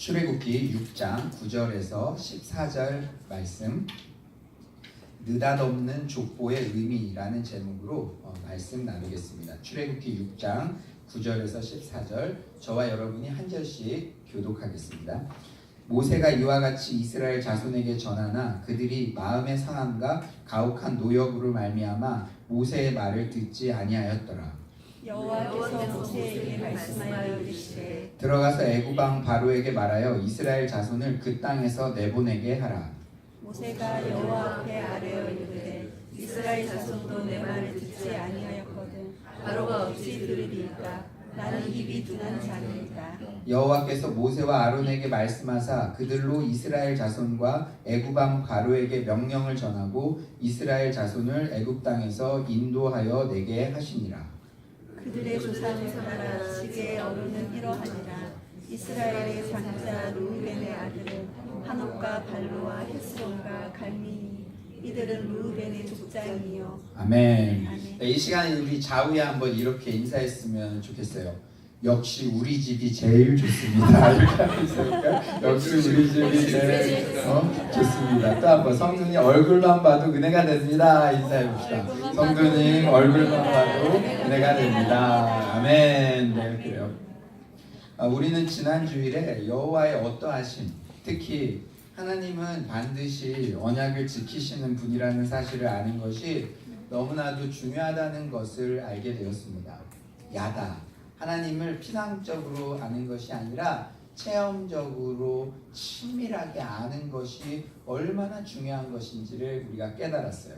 출애굽기 6장 9절에서 14절 말씀, 느닷없는 족보의 의미라는 제목으로 말씀 나누겠습니다. 출애굽기 6장 9절에서 14절, 저와 여러분이 한 절씩 교독하겠습니다. 모세가 이와 같이 이스라엘 자손에게 전하나 그들이 마음의 상함과 가혹한 노역으로 말미암아 모세의 말을 듣지 아니하였더라. 여호와께서 모세에게 말씀하여 이르시되 들어가서 애굽 왕 바로에게 말하여 이스라엘 자손을 그 땅에서 내보내게 하라. 모세가 여호와 앞에 아뢰어 이르되 이스라엘 자손도 내 말을 듣지 아니하였거든 바로가 어찌 들으리이까. 나는 입이 둔한 자니이다. 여호와께서 모세와 아론에게 말씀하사 그들로 이스라엘 자손과 애굽 왕 바로에게 명령을 전하고 이스라엘 자손을 애굽 땅에서 인도하여 내게 하시니라. 그들의 조상을 따라 시계의 어른은 이러하니라. 이스라엘의 장자 루우벤의 아들은 한옥과 발로와 헤스론과 갈미니. 이들은 루우벤의 족장이요. 아멘. 아멘. 이 시간에 우리 좌우에 한번 이렇게 인사했으면 좋겠어요. 역시 우리 집이 제일 좋습니다. 이렇게 하고 있으니까 역시 우리 집이 제일 좋습니다. 또 한번 성도님 얼굴만 봐도 은혜가 됩니다. 인사해봅시다. 성도님 얼굴만 봐도 은혜가 됩니다. 아멘. 네, 그래요. 우리는 지난 주일에 여호와의 어떠하심, 특히 하나님은 반드시 언약을 지키시는 분이라는 사실을 아는 것이 너무나도 중요하다는 것을 알게 되었습니다. 야다. 하나님을 피상적으로 아는 것이 아니라 체험적으로 친밀하게 아는 것이 얼마나 중요한 것인지를 우리가 깨달았어요.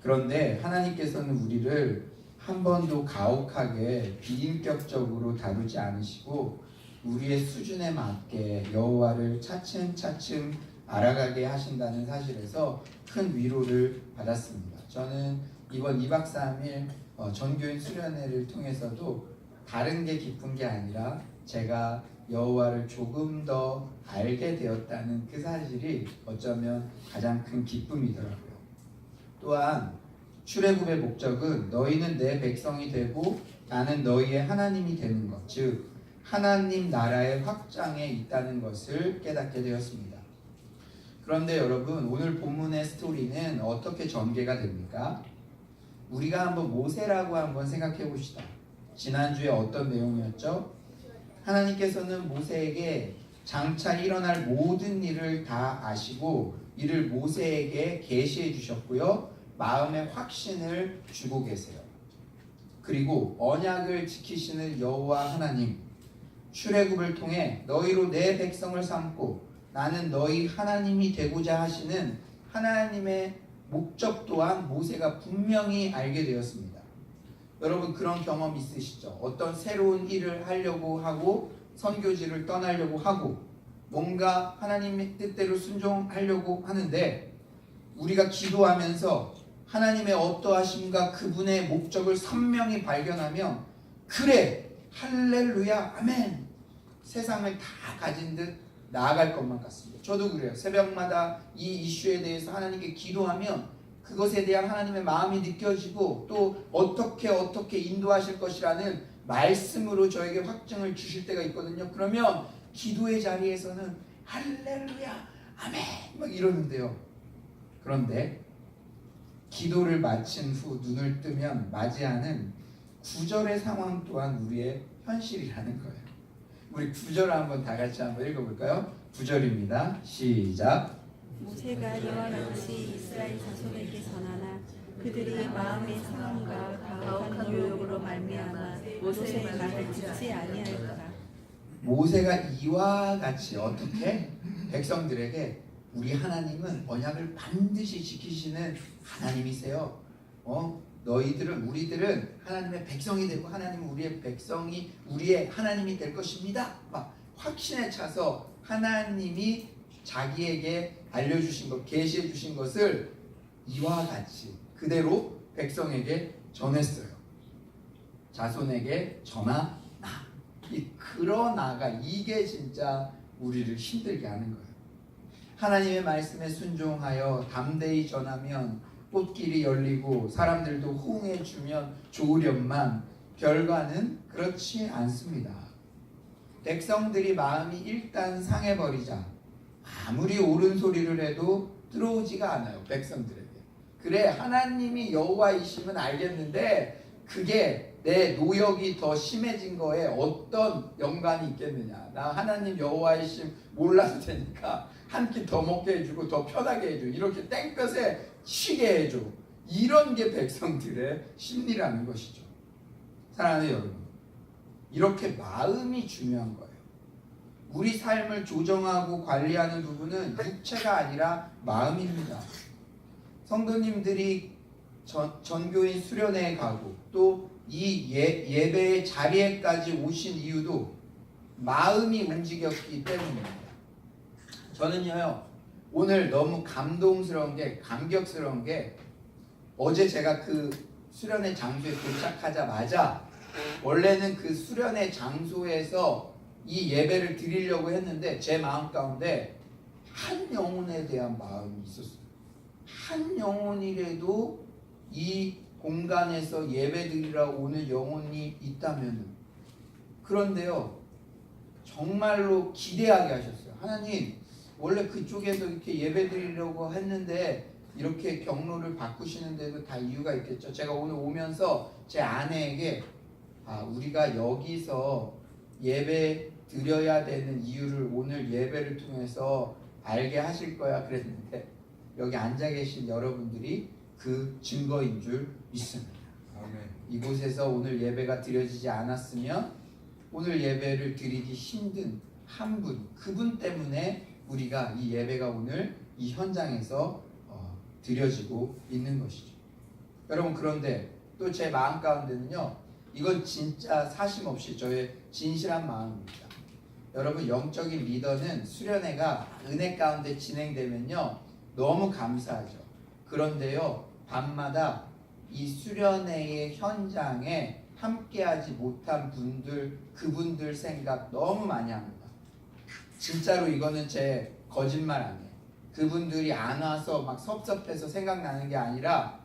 그런데 하나님께서는 우리를 한 번도 가혹하게 비인격적으로 다루지 않으시고 우리의 수준에 맞게 여호와를 차츰차츰 알아가게 하신다는 사실에서 큰 위로를 받았습니다. 저는 이번 2박 3일 전교인 수련회를 통해서도 다른 게 기쁜 게 아니라 제가 여호와를 조금 더 알게 되었다는 그 사실이 어쩌면 가장 큰 기쁨이더라고요. 또한 출애굽의 목적은 너희는 내 백성이 되고 나는 너희의 하나님이 되는 것, 즉 하나님 나라의 확장에 있다는 것을 깨닫게 되었습니다. 그런데 여러분, 오늘 본문의 스토리는 어떻게 전개가 됩니까? 우리가 한번 모세라고 한번 생각해 봅시다. 지난주에 어떤 내용이었죠? 하나님께서는 모세에게 장차 일어날 모든 일을 다 아시고 이를 모세에게 계시해 주셨고요. 마음의 확신을 주고 계세요. 그리고 언약을 지키시는 여호와 하나님, 출애굽을 통해 너희로 내 백성을 삼고 나는 너희 하나님이 되고자 하시는 하나님의 목적 또한 모세가 분명히 알게 되었습니다. 여러분, 그런 경험 있으시죠? 어떤 새로운 일을 하려고 하고 선교지를 떠나려고 하고 뭔가 하나님의 뜻대로 순종하려고 하는데 우리가 기도하면서 하나님의 어떠하심과 그분의 목적을 선명히 발견하면 그래, 할렐루야, 아멘, 세상을 다 가진 듯 나아갈 것만 같습니다. 저도 그래요. 새벽마다 이 이슈에 대해서 하나님께 기도하면 그것에 대한 하나님의 마음이 느껴지고 또 어떻게 인도하실 것이라는 말씀으로 저에게 확증을 주실 때가 있거든요. 그러면 기도의 자리에서는 할렐루야, 아멘 막 이러는데요. 그런데 기도를 마친 후 눈을 뜨면 맞이하는 구절의 상황 또한 우리의 현실이라는 거예요. 우리 구절을 한번 다 같이 한번 읽어볼까요? 9절입니다. 시작. 모세가 이와 같이 이스라엘 자손에게 전하나 그들이 마음의 상함과 가혹한 노역으로 말미암아 모세의 말을 듣지 아니하였더라. 모세가 이와 같이 어떻게 백성들에게 우리 하나님은 언약을 반드시 지키시는 하나님이세요. 우리들은 하나님의 백성이 되고 하나님은 우리의 백성이 우리의 하나님이 될 것입니다. 막 확신에 차서 하나님이 자기에게 알려주신 것, 계시해 주신 것을 이와 같이 그대로 백성에게 전했어요. 자손에게 전하나. 그러나가 이게 진짜 우리를 힘들게 하는 거예요. 하나님의 말씀에 순종하여 담대히 전하면 꽃길이 열리고 사람들도 호응해 주면 좋으련만 결과는 그렇지 않습니다. 백성들이 마음이 일단 상해버리자 아무리 옳은 소리를 해도 들어오지가 않아요. 백성들에게. 그래 하나님이 여호와이심은 알겠는데 그게 내 노역이 더 심해진 거에 어떤 연관이 있겠느냐. 나 하나님 여호와이심 몰라도 되니까 한 끼 더 먹게 해주고 더 편하게 해줘. 이렇게 땡볕에 쉬게 해줘. 이런 게 백성들의 심리라는 것이죠. 사랑하는 여러분, 이렇게 마음이 중요한 거예요. 우리 삶을 조정하고 관리하는 부분은 육체가 아니라 마음입니다. 성도님들이 전교인 수련회에 가고 또 이 예배의 자리에까지 오신 이유도 마음이 움직였기 때문입니다. 저는요 오늘 너무 감동스러운 게 감격스러운 게 어제 제가 그 수련회 장소에 도착하자마자 원래는 그 수련회 장소에서 이 예배를 드리려고 했는데 제 마음 가운데 한 영혼에 대한 마음이 있었어요. 한 영혼이라도 이 공간에서 예배 드리러 오는 영혼이 있다면 그런데요 정말로 기대하게 하셨어요. 하나님 원래 그쪽에서 이렇게 예배 드리려고 했는데 이렇게 경로를 바꾸시는데도 다 이유가 있겠죠. 제가 오늘 오면서 제 아내에게 우리가 여기서 예배 드려야 되는 이유를 오늘 예배를 통해서 알게 하실 거야 그랬는데 여기 앉아 계신 여러분들이 그 증거인 줄 믿습니다. 아멘. 이곳에서 오늘 예배가 드려지지 않았으면 오늘 예배를 드리기 힘든 한 분, 그분 때문에 우리가 이 예배가 오늘 이 현장에서 드려지고 있는 것이죠. 여러분 그런데 또 제 마음 가운데는요 이건 진짜 사심없이 저의 진실한 마음입니다. 여러분 영적인 리더는 수련회가 은혜 가운데 진행되면요 너무 감사하죠. 그런데요 밤마다 이 수련회의 현장에 함께하지 못한 분들 그분들 생각 너무 많이 합니다. 진짜로 이거는 제 거짓말 아니에요. 그분들이 안 와서 막 섭섭해서 생각나는 게 아니라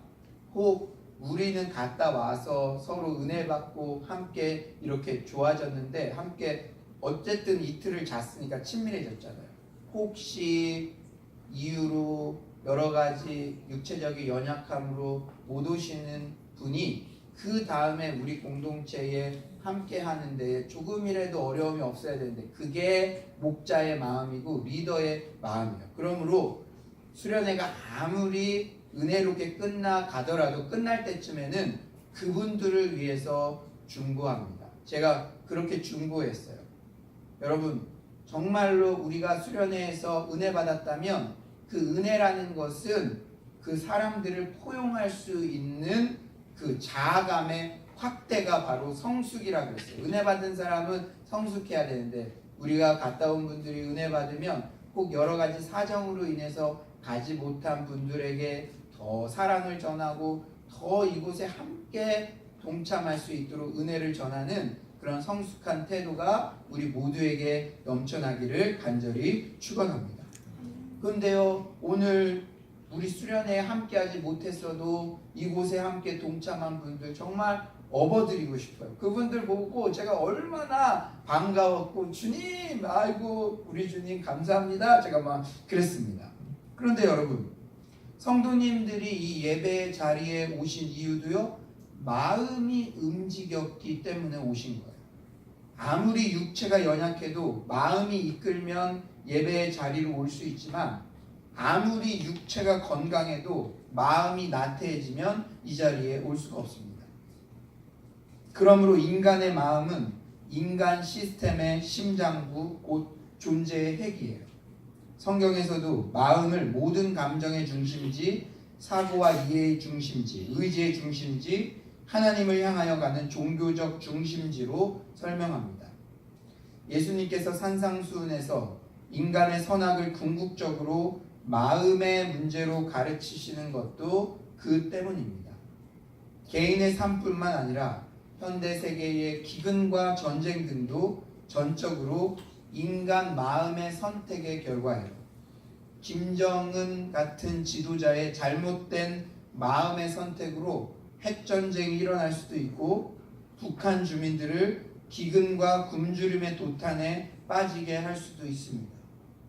혹 우리는 갔다 와서 서로 은혜 받고 함께 이렇게 좋아졌는데 함께 어쨌든 이틀을 잤으니까 친밀해졌잖아요. 혹시 이유로 여러 가지 육체적인 연약함으로 못 오시는 분이 그 다음에 우리 공동체에 함께 하는데 조금이라도 어려움이 없어야 되는데 그게 목자의 마음이고 리더의 마음이에요. 그러므로 수련회가 아무리 은혜롭게 끝나가더라도 끝날 때쯤에는 그분들을 위해서 중보합니다. 제가 그렇게 중보했어요. 여러분 정말로 우리가 수련회에서 은혜 받았다면 그 은혜라는 것은 그 사람들을 포용할 수 있는 그 자아감의 확대가 바로 성숙이라고 했어요. 은혜 받은 사람은 성숙해야 되는데 우리가 갔다 온 분들이 은혜 받으면 꼭 여러 가지 사정으로 인해서 가지 못한 분들에게 더 사랑을 전하고 더 이곳에 함께 동참할 수 있도록 은혜를 전하는 그런 성숙한 태도가 우리 모두에게 넘쳐나기를 간절히 축원합니다. 그런데요 오늘 우리 수련회에 함께하지 못했어도 이곳에 함께 동참한 분들 정말 업어드리고 싶어요. 그분들 보고 제가 얼마나 반가웠고 주님 아이고 우리 주님 감사합니다 제가 막 그랬습니다. 그런데 여러분 성도님들이 이 예배 자리에 오신 이유도요 마음이 움직였기 때문에 오신 거예요. 아무리 육체가 연약해도 마음이 이끌면 예배의 자리로 올 수 있지만 아무리 육체가 건강해도 마음이 나태해지면 이 자리에 올 수가 없습니다. 그러므로 인간의 마음은 인간 시스템의 심장부 곧 존재의 핵이에요. 성경에서도 마음을 모든 감정의 중심지, 사고와 이해의 중심지, 의지의 중심지, 하나님을 향하여 가는 종교적 중심지로 설명합니다. 예수님께서 산상수훈에서 인간의 선악을 궁극적으로 마음의 문제로 가르치시는 것도 그 때문입니다. 개인의 삶뿐만 아니라 현대 세계의 기근과 전쟁 등도 전적으로 인간 마음의 선택의 결과예요. 김정은 같은 지도자의 잘못된 마음의 선택으로 핵전쟁이 일어날 수도 있고 북한 주민들을 기근과 굶주림의 도탄에 빠지게 할 수도 있습니다.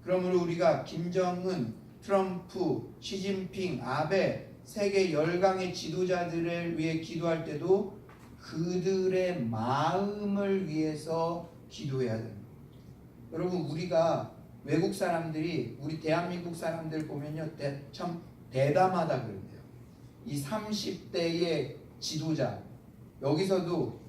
그러므로 우리가 김정은, 트럼프, 시진핑, 아베 세계 열강의 지도자들을 위해 기도할 때도 그들의 마음을 위해서 기도해야 됩니다. 여러분, 우리가 외국 사람들이 우리 대한민국 사람들 보면요, 참 대담하다 그러는데요. 이 30대의 지도자, 여기서도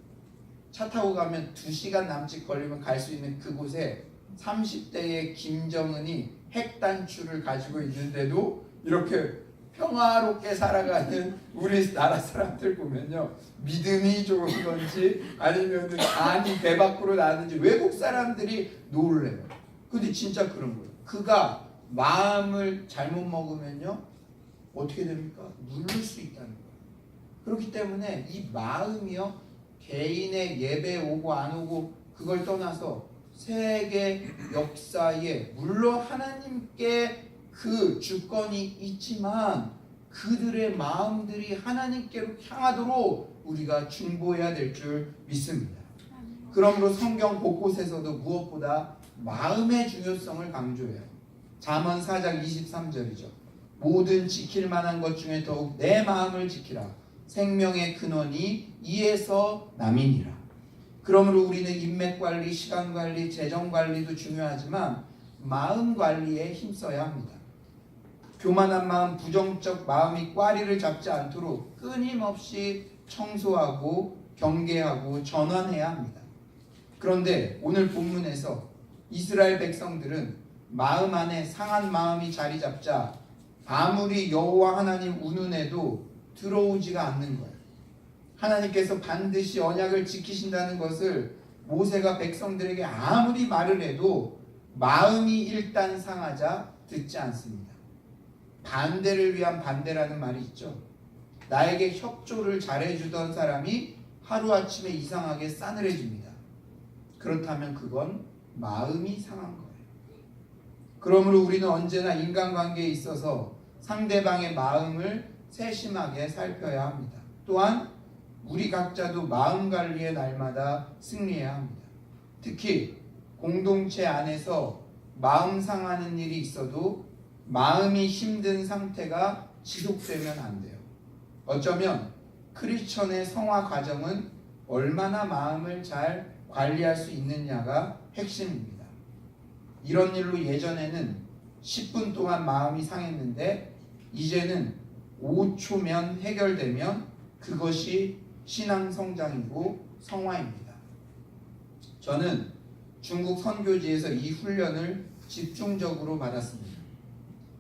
차 타고 가면 2시간 남짓 걸리면 갈 수 있는 그곳에 30대의 김정은이 핵단추를 가지고 있는데도 이렇게 평화롭게 살아가는 우리나라 사람들 보면요, 믿음이 좋은 건지 아니면 간이 배 밖으로 나는지 외국 사람들이 놀래요. 근데 진짜 그런 거예요. 그가 마음을 잘못 먹으면요, 어떻게 됩니까? 누를 수 있다는 거예요. 그렇기 때문에 이 마음이요, 개인의 예배 오고 안 오고 그걸 떠나서 세계 역사에 물론 하나님께 그 주권이 있지만 그들의 마음들이 하나님께로 향하도록 우리가 중보해야 될 줄 믿습니다. 그러므로 성경 곳곳에서도 무엇보다 마음의 중요성을 강조해요. 잠언 4장 23절이죠. 모든 지킬 만한 것 중에 더욱 내 마음을 지키라. 생명의 근원이 이에서 남이니라. 그러므로 우리는 인맥 관리, 시간 관리, 재정 관리도 중요하지만 마음 관리에 힘써야 합니다. 교만한 마음, 부정적 마음이 꽈리를 잡지 않도록 끊임없이 청소하고 경계하고 전환해야 합니다. 그런데 오늘 본문에서 이스라엘 백성들은 마음 안에 상한 마음이 자리 잡자 아무리 여호와 하나님 운운해도 들어오지가 않는 거예요. 하나님께서 반드시 언약을 지키신다는 것을 모세가 백성들에게 아무리 말을 해도 마음이 일단 상하자 듣지 않습니다. 반대를 위한 반대라는 말이 있죠. 나에게 협조를 잘해주던 사람이 하루아침에 이상하게 싸늘해집니다. 그렇다면 그건 마음이 상한 거예요. 그러므로 우리는 언제나 인간관계에 있어서 상대방의 마음을 세심하게 살펴야 합니다. 또한 우리 각자도 마음 관리의 날마다 승리해야 합니다. 특히 공동체 안에서 마음 상하는 일이 있어도 마음이 힘든 상태가 지속되면 안 돼요. 어쩌면 크리스천의 성화 과정은 얼마나 마음을 잘 관리할 수 있느냐가 핵심입니다. 이런 일로 예전에는 10분 동안 마음이 상했는데 이제는 5초면 해결되면 그것이 신앙 성장이고 성화입니다. 저는 중국 선교지에서 이 훈련을 집중적으로 받았습니다.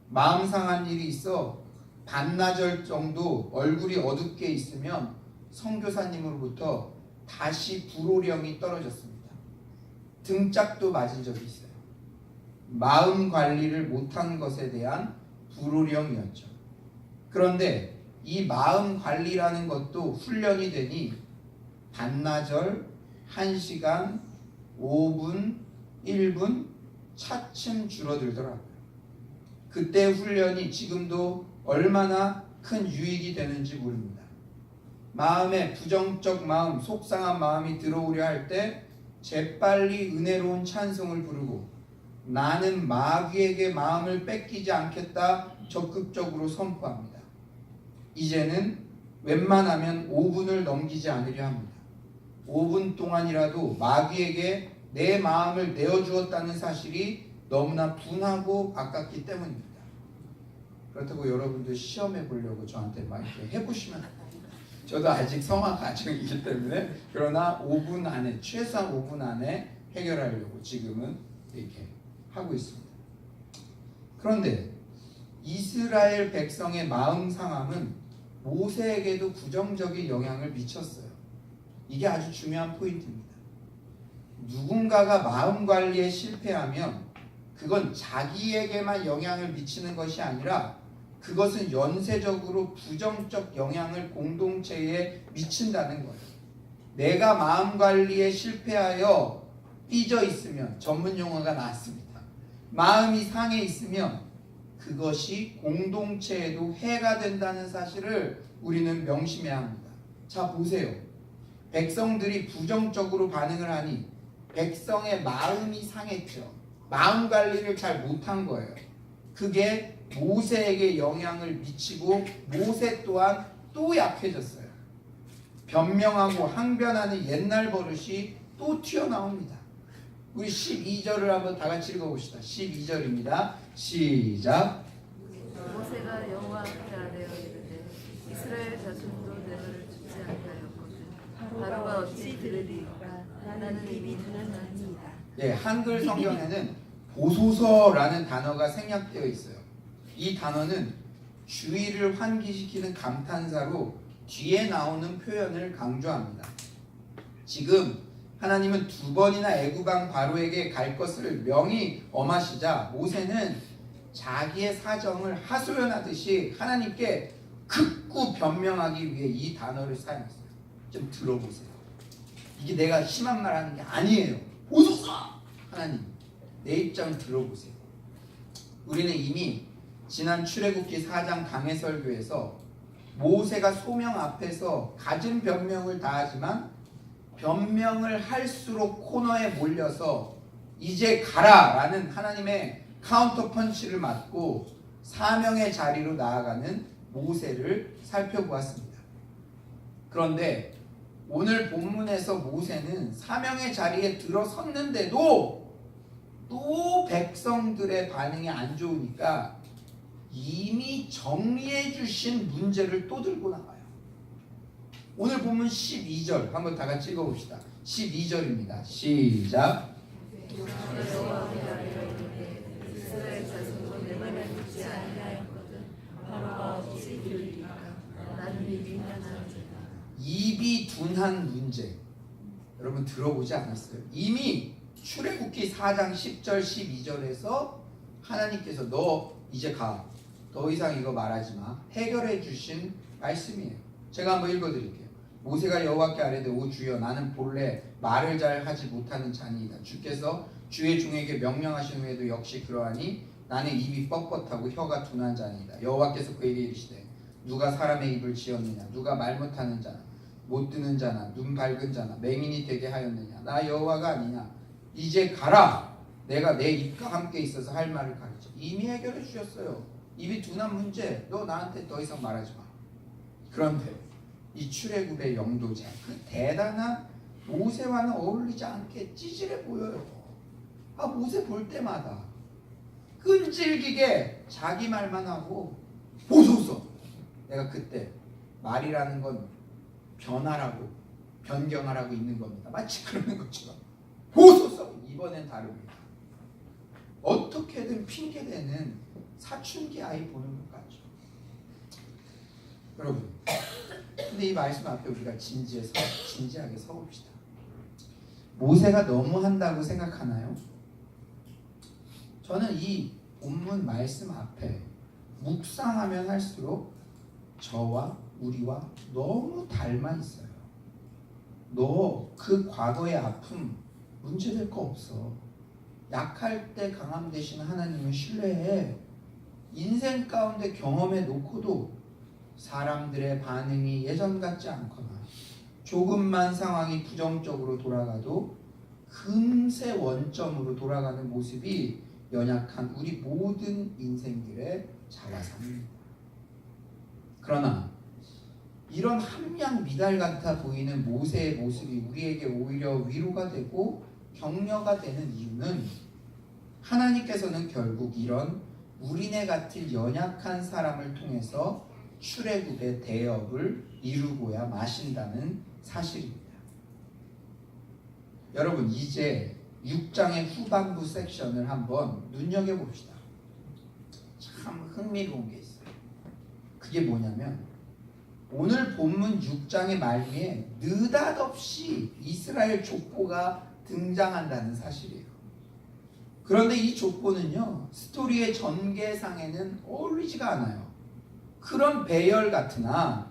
마음 상한 일이 있어 반나절 정도 얼굴이 어둡게 있으면 선교사님으로부터 다시 불호령이 떨어졌습니다. 등짝도 맞은 적이 있어요. 마음 관리를 못한 것에 대한 불호령이었죠. 그런데 이 마음 관리라는 것도 훈련이 되니 반나절, 1시간, 5분, 1분 차츰 줄어들더라고요. 그때 훈련이 지금도 얼마나 큰 유익이 되는지 모릅니다. 마음에 부정적 마음, 속상한 마음이 들어오려 할 때 재빨리 은혜로운 찬송을 부르고 나는 마귀에게 마음을 뺏기지 않겠다 적극적으로 선포합니다. 이제는 웬만하면 5분을 넘기지 않으려 합니다. 5분 동안이라도 마귀에게 내 마음을 내어주었다는 사실이 너무나 분하고 아깝기 때문입니다. 그렇다고 여러분도 시험해 보려고 저한테 막 이렇게 해보시면 안 됩니다. 저도 아직 성화 과정이기 때문에 그러나 5분 안에 최소한 5분 안에 해결하려고 지금은 이렇게 하고 있습니다. 그런데 이스라엘 백성의 마음 상함은 모세에게도 부정적인 영향을 미쳤어요. 이게 아주 중요한 포인트입니다. 누군가가 마음 관리에 실패하면 그건 자기에게만 영향을 미치는 것이 아니라 그것은 연쇄적으로 부정적 영향을 공동체에 미친다는 거예요. 내가 마음 관리에 실패하여 삐져 있으면 전문 용어가 나왔습니다. 마음이 상해 있으면 그것이 공동체에도 해가 된다는 사실을 우리는 명심해야 합니다. 자, 보세요. 백성들이 부정적으로 반응을 하니 백성의 마음이 상했죠. 마음 관리를 잘 못한 거예요. 그게 모세에게 영향을 미치고 모세 또한 또 약해졌어요. 변명하고 항변하는 옛날 버릇이 또 튀어나옵니다. 우리 12절을 한번 다 같이 읽어봅시다. 12절입니다. 시작. 모세가 여호와 앞에 아뢰어 이르되 이스라엘 자손도 내 말을 듣지 아니하였거든 바로가 어찌 들으리까 나는 입이 둔한 자니이다. 예, 한글 성경에는 보소서라는 단어가 생략되어 있어요. 이 단어는 주의를 환기시키는 감탄사로 뒤에 나오는 표현을 강조합니다. 지금 하나님은 두 번이나 애굽왕 바로에게 갈 것을 명히 엄하시자 모세는 자기의 사정을 하소연하듯이 하나님께 극구 변명하기 위해 이 단어를 사용했어요. 좀 들어보세요. 이게 내가 심한 말 하는 게 아니에요. 보소서! 하나님, 내 입장 들어보세요. 우리는 이미 지난 출애굽기 4장 강해설교에서 모세가 소명 앞에서 갖은 변명을 다하지만 변명을 할수록 코너에 몰려서 이제 가라라는 하나님의 카운터 펀치를 맞고 사명의 자리로 나아가는 모세를 살펴보았습니다. 그런데 오늘 본문에서 모세는 사명의 자리에 들어섰는데도 또 백성들의 반응이 안 좋으니까 이미 정리해 주신 문제를 또 들고 나가요. 오늘 본문 12절 한번 다 같이 읽어봅시다. 12절입니다. 시작. 이스라엘 자손도 내 말을 듣지 아니하였거든 바로가 어찌 들으리까 나는 입이 둔한 자니이다. 입이 둔한 문제. 여러분 들어보지 않았어요? 이미 출애굽기 4장 10절 12절에서 하나님께서 너 이제 가. 더 이상 이거 말하지 마. 해결해 주신 말씀이에요. 제가 한번 읽어드릴게요. 모세가 여호와께 아뢰되 오 주여 나는 본래 말을 잘 하지 못하는 자니이다. 주께서 주의 종에게 명령하신 후에도 역시 그러하니 나는 입이 뻣뻣하고 혀가 둔한 자니이다. 여호와께서 그에게 이르시되 누가 사람의 입을 지었느냐 누가 말 못하는 자나 못 듣는 자나 눈 밝은 자나 맹인이 되게 하였느냐 나 여호와가 아니냐. 이제 가라. 내가 내 입과 함께 있어서 할 말을 가르쳐. 이미 해결해 주셨어요. 입이 둔한 문제 너 나한테 더 이상 말하지 마. 그런데 이 출애굽의 영도자 그 대단한 모세와는 어울리지 않게 찌질해 보여요. 아 모세 볼 때마다 끈질기게 자기 말만 하고 보소서. 내가 그때 말이라는 건 변하라고 변경하라고 있는 겁니다. 마치 그러는 것처럼 보소서. 이번엔 다릅니다. 어떻게든 핑계대는 사춘기 아이 보는 것 같죠. 여러분 근데 이 말씀 앞에 우리가 진지하게 서봅시다. 모세가 너무 한다고 생각하나요? 저는 이 본문 말씀 앞에 묵상하면 할수록 저와 우리와 너무 닮아 있어요. 너 그 과거의 아픔 문제될 거 없어. 약할 때 강함 되신 하나님을 신뢰해. 인생 가운데 경험해 놓고도 사람들의 반응이 예전 같지 않거나 조금만 상황이 부정적으로 돌아가도 금세 원점으로 돌아가는 모습이 연약한 우리 모든 인생들의 자화상입니다. 그러나 이런 함량 미달 같아 보이는 모세의 모습이 우리에게 오히려 위로가 되고 격려가 되는 이유는 하나님께서는 결국 이런 우리네 같은 연약한 사람을 통해서 출애굽의 대업을 이루고야 마신다는 사실입니다. 여러분 이제 6장의 후반부 섹션을 한번 눈여겨봅시다. 참 흥미로운 게 있어요. 그게 뭐냐면 오늘 본문 6장의 말미에 느닷없이 이스라엘 족보가 등장한다는 사실이에요. 그런데 이 족보는요 스토리의 전개상에는 어울리지가 않아요. 그런 배열 같으나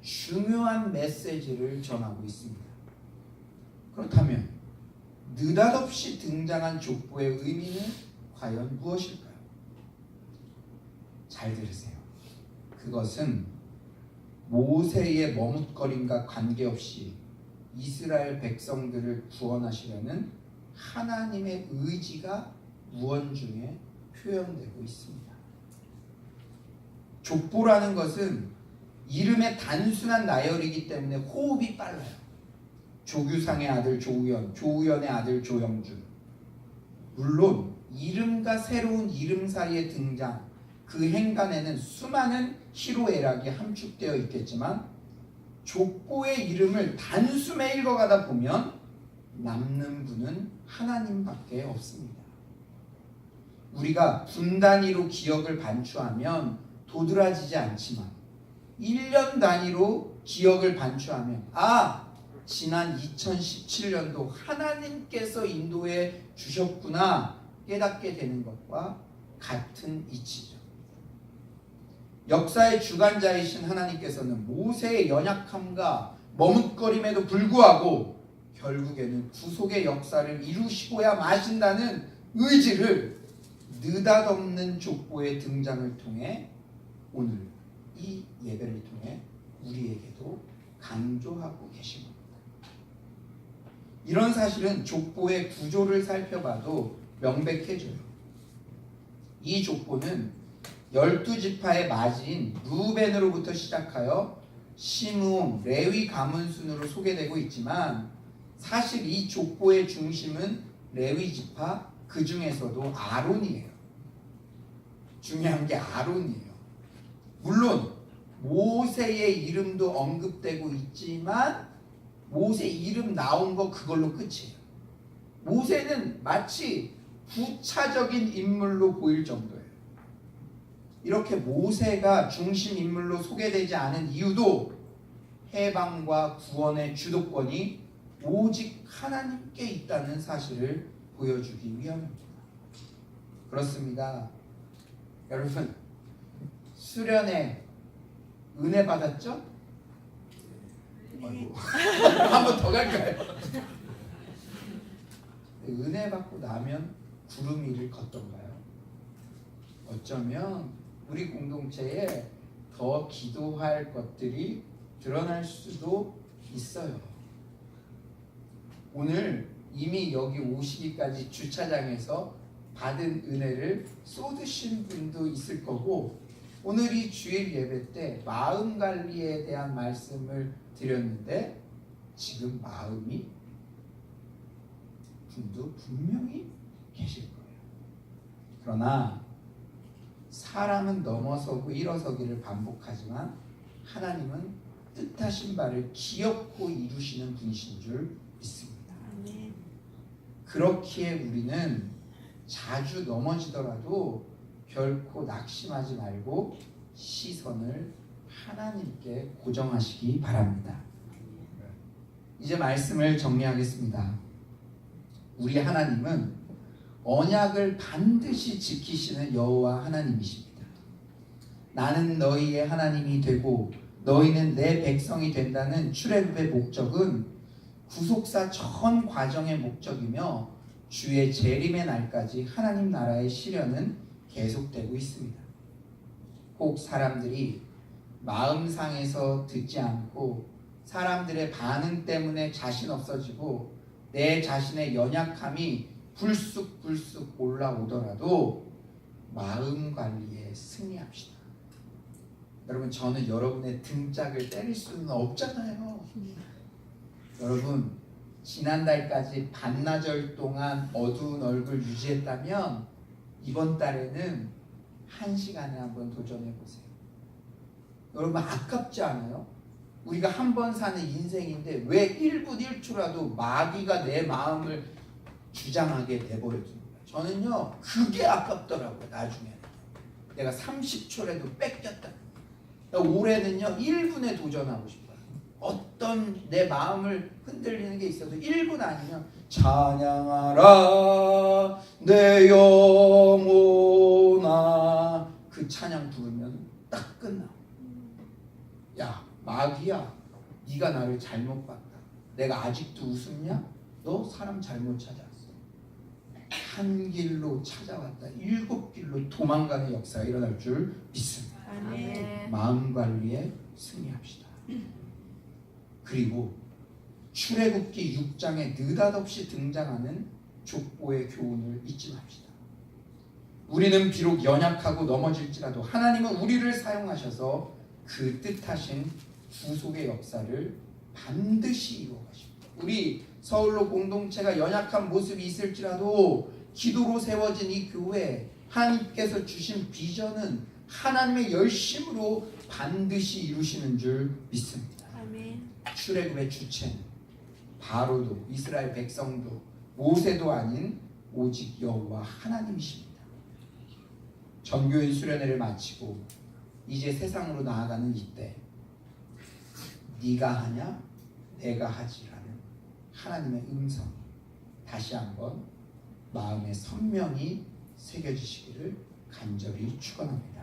중요한 메시지를 전하고 있습니다. 그렇다면 느닷없이 등장한 족보의 의미는 과연 무엇일까요? 잘 들으세요. 그것은 모세의 머뭇거림과 관계없이 이스라엘 백성들을 구원하시려는 하나님의 의지가 무언중에 표현되고 있습니다. 족보라는 것은 이름의 단순한 나열이기 때문에 호흡이 빨라요. 조규상의 아들 조우연, 조우연의 아들 조영준. 물론 이름과 새로운 이름 사이의 등장, 그 행간에는 수많은 희로애락이 함축되어 있겠지만 족보의 이름을 단숨에 읽어가다 보면 남는 분은 하나님밖에 없습니다. 우리가 분 단위로 기억을 반추하면 도드라지지 않지만 1년 단위로 기억을 반추하면 지난 2017년도 하나님께서 인도해 주셨구나 깨닫게 되는 것과 같은 이치죠. 역사의 주관자이신 하나님께서는 모세의 연약함과 머뭇거림에도 불구하고 결국에는 구속의 역사를 이루시고야 마신다는 의지를 느닷없는 족보의 등장을 통해 오늘 이 예배를 통해 우리에게도 강조하고 계신 겁니다. 이런 사실은 족보의 구조를 살펴봐도 명백해져요. 이 족보는 12지파의 맞이인 루벤으로부터 시작하여 시므온, 레위 가문 순으로 소개되고 있지만 사실 이 족보의 중심은 레위 지파, 그 중에서도 아론이에요. 중요한 게 아론이에요. 물론 모세의 이름도 언급되고 있지만 모세 이름 나온 거 그걸로 끝이에요. 모세는 마치 부차적인 인물로 보일 정도예요. 이렇게 모세가 중심 인물로 소개되지 않은 이유도 해방과 구원의 주도권이 오직 하나님께 있다는 사실을 보여주기 위함입니다. 그렇습니다. 여러분, 수련회 은혜 받았죠? 아이고. 한 번 더 갈까요? 은혜 받고 나면 구름 위를 걷던가요? 어쩌면 우리 공동체에 더 기도할 것들이 드러날 수도 있어요. 오늘 이미 여기 오시기까지 주차장에서 받은 은혜를 쏟으신 분도 있을 거고, 오늘 이 주일 예배 때 마음 관리에 대한 말씀을 드렸는데 지금 마음이 분도 분명히 계실 거예요. 그러나 사람은 넘어서고 일어서기를 반복하지만 하나님은 뜻하신 바를 기엽고 이루시는 분이신 줄 믿습니다. 그렇기에 우리는 자주 넘어지더라도 결코 낙심하지 말고 시선을 하나님께 고정하시기 바랍니다. 이제 말씀을 정리하겠습니다. 우리 하나님은 언약을 반드시 지키시는 여호와 하나님이십니다. 나는 너희의 하나님이 되고 너희는 내 백성이 된다는 출애굽의 목적은 구속사 전 과정의 목적이며 주의 재림의 날까지 하나님 나라의 시련은 계속되고 있습니다. 혹 사람들이 마음상에서 듣지 않고 사람들의 반응 때문에 자신 없어지고 내 자신의 연약함이 불쑥불쑥 올라오더라도 마음 관리에 승리합시다. 여러분, 저는 여러분의 등짝을 때릴 수는 없잖아요. 여러분, 지난달까지 반나절 동안 어두운 얼굴 유지했다면 이번 달에는 1시간에 한번 도전해 보세요. 여러분, 아깝지 않아요? 우리가 한 번 사는 인생인데 왜 1분 1초라도 마귀가 내 마음을 주장하게 내버려줍니다. 저는요, 그게 아깝더라고요. 나중에 내가 30초라도 뺏겼다. 올해는요 1분에 도전하고 싶어요. 어떤 내 마음을 흔들리는 게 있어도 1분 아니면 찬양하라 내 영혼아, 그 찬양 부르면 딱 끝나. 야 마귀야, 네가 나를 잘못 봤다. 내가 아직도 웃음냐? 너 사람 잘못 찾아왔어. 한 길로 찾아왔다 7길로 도망가는 역사가 일어날 줄 믿습니다. 아멘. 마음 관리에 승리합시다. 그리고 출애굽기 6장에 느닷없이 등장하는 족보의 교훈을 잊지 맙시다. 우리는 비록 연약하고 넘어질지라도 하나님은 우리를 사용하셔서 그 뜻하신 구속의 역사를 반드시 이루어 가십니다. 우리 서울로 공동체가 연약한 모습이 있을지라도 기도로 세워진 이 교회, 하나님께서 주신 비전은 하나님의 열심으로 반드시 이루시는 줄 믿습니다. 아멘. 출애굽의 주체는 바로도 이스라엘 백성도 모세도 아닌 오직 여호와 하나님이십니다. 전교인 수련회를 마치고 이제 세상으로 나아가는 이때 네가 하냐 내가 하지라는 하나님의 음성이 다시 한번 마음에 선명히 새겨지시기를 간절히 축원합니다.